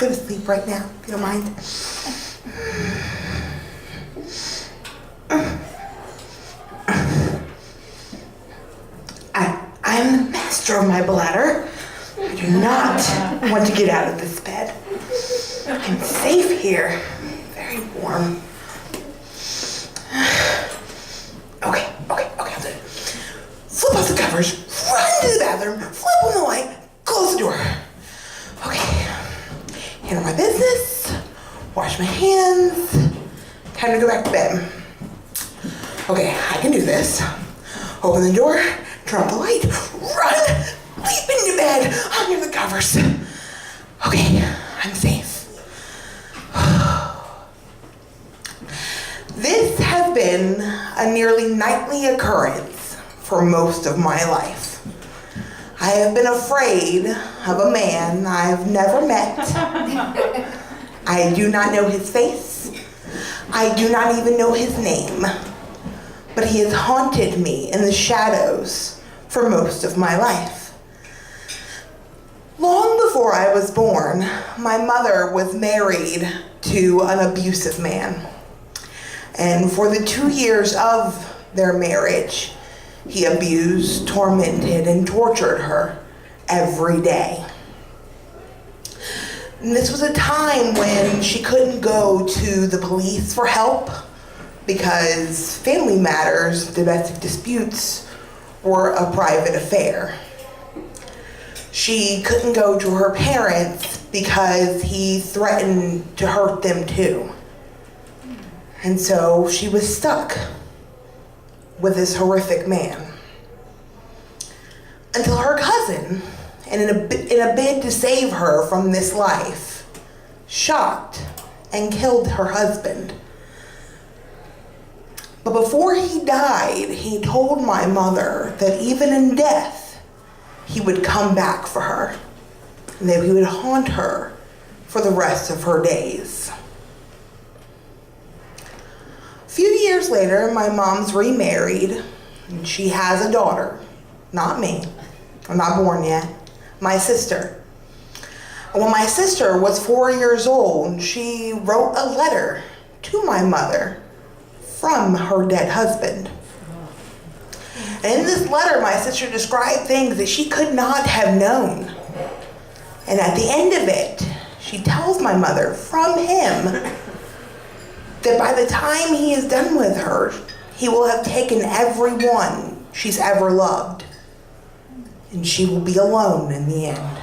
go to sleep right now, if you don't mind. I'm the master of my bladder. I do not want to get out of this bed. I'm safe here. Very warm. Okay, I'll do it. Flip off the covers, run to the bathroom, flip on the light, close the door. Okay, handle my business, wash my hands, time to go back to bed. Okay, I can do this. Open the door, turn off the light, run, leap into bed, under the covers. Okay, I'm safe. This has been a nearly nightly occurrence for most of my life. I have been afraid of a man I've never met. I do not know his face. I do not even know his name. But he has haunted me in the shadows for most of my life. Long before I was born, my mother was married to an abusive man. And for the 2 years of their marriage, he abused, tormented, and tortured her every day. And this was a time when she couldn't go to the police for help because family matters, domestic disputes, were a private affair. She couldn't go to her parents because he threatened to hurt them too. And so she was stuck with this horrific man. Until her cousin, and in a bid to save her from this life, shot and killed her husband. But before he died, he told my mother that even in death, he would come back for her, and that he would haunt her for the rest of her days. A few years later, my mom's remarried, and she has a daughter. Not me. I'm not born yet. My sister. And when my sister was 4 years old, she wrote a letter to my mother from her dead husband. And in this letter, my sister described things that she could not have known. And at the end of it, she tells my mother from him that by the time he is done with her, he will have taken everyone she's ever loved, and she will be alone in the end.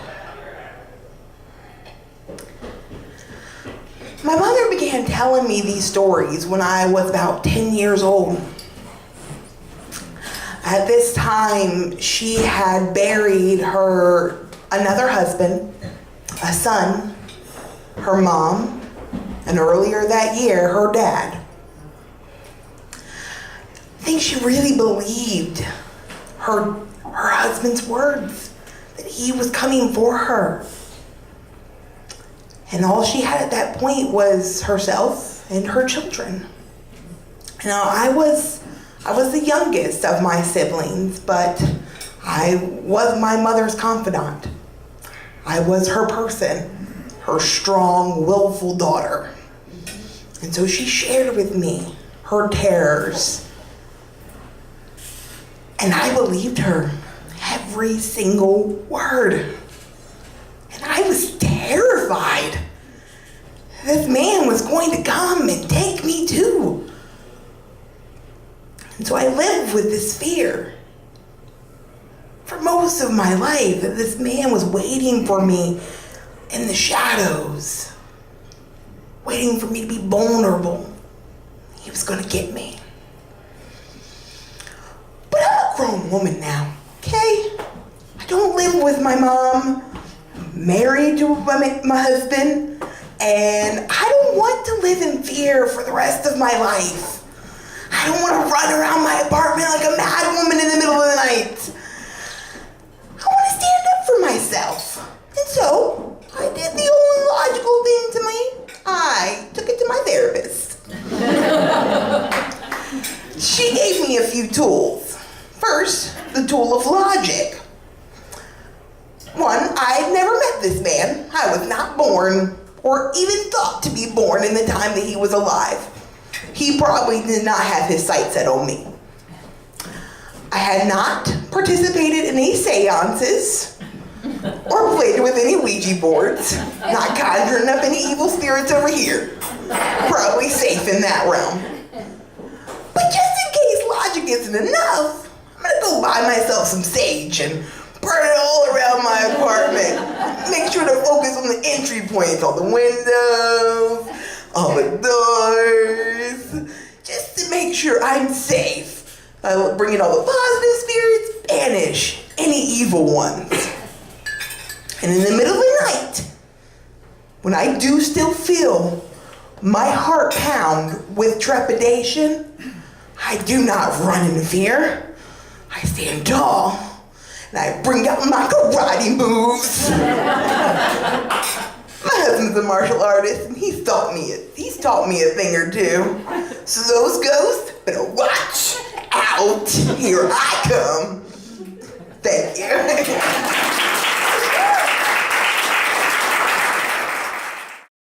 My mother began telling me these stories when I was about 10 years old. At this time, she had buried another husband, a son, her mom, and earlier that year, her dad. I think she really believed her husband's words, that he was coming for her. And all she had at that point was herself and her children. Now, I was the youngest of my siblings, but I was my mother's confidant. I was her person, her strong, willful daughter. And so she shared with me her terrors. And I believed her, every single word. And I was terrified. This man was going to come and take me too. And so I lived with this fear for most of my life, that this man was waiting for me in the shadows, waiting for me to be vulnerable. He was going to get me. But I'm a grown woman now, okay? I don't live with my mom. I'm married to my husband. And I don't want to live in fear for the rest of my life. I don't want to run around my apartment like a mad woman in the middle of the night. I want to stand up for myself. And so I did the only logical thing to me. I took it to my therapist. She gave me a few tools. First, the tool of logic. One, I'd never met this man. I was not born or even thought to be born in the time that he was alive. He probably did not have his sights set on me. I had not participated in any seances or played with any Ouija boards, not conjuring up any evil spirits over here. Probably safe in that realm. But just in case logic isn't enough, I'm gonna go buy myself some sage and burn it all around my apartment. Make sure to focus on the entry points, all the windows, all the doors, just to make sure I'm safe. I will bring in all the positive spirits, banish any evil ones. And in the middle of the night, when I do still feel my heart pound with trepidation, I do not run in fear. I stand tall, and I bring out my karate moves. My husband's a martial artist, and he's taught me a thing or two. So those ghosts better watch out. Here I come. Thank you.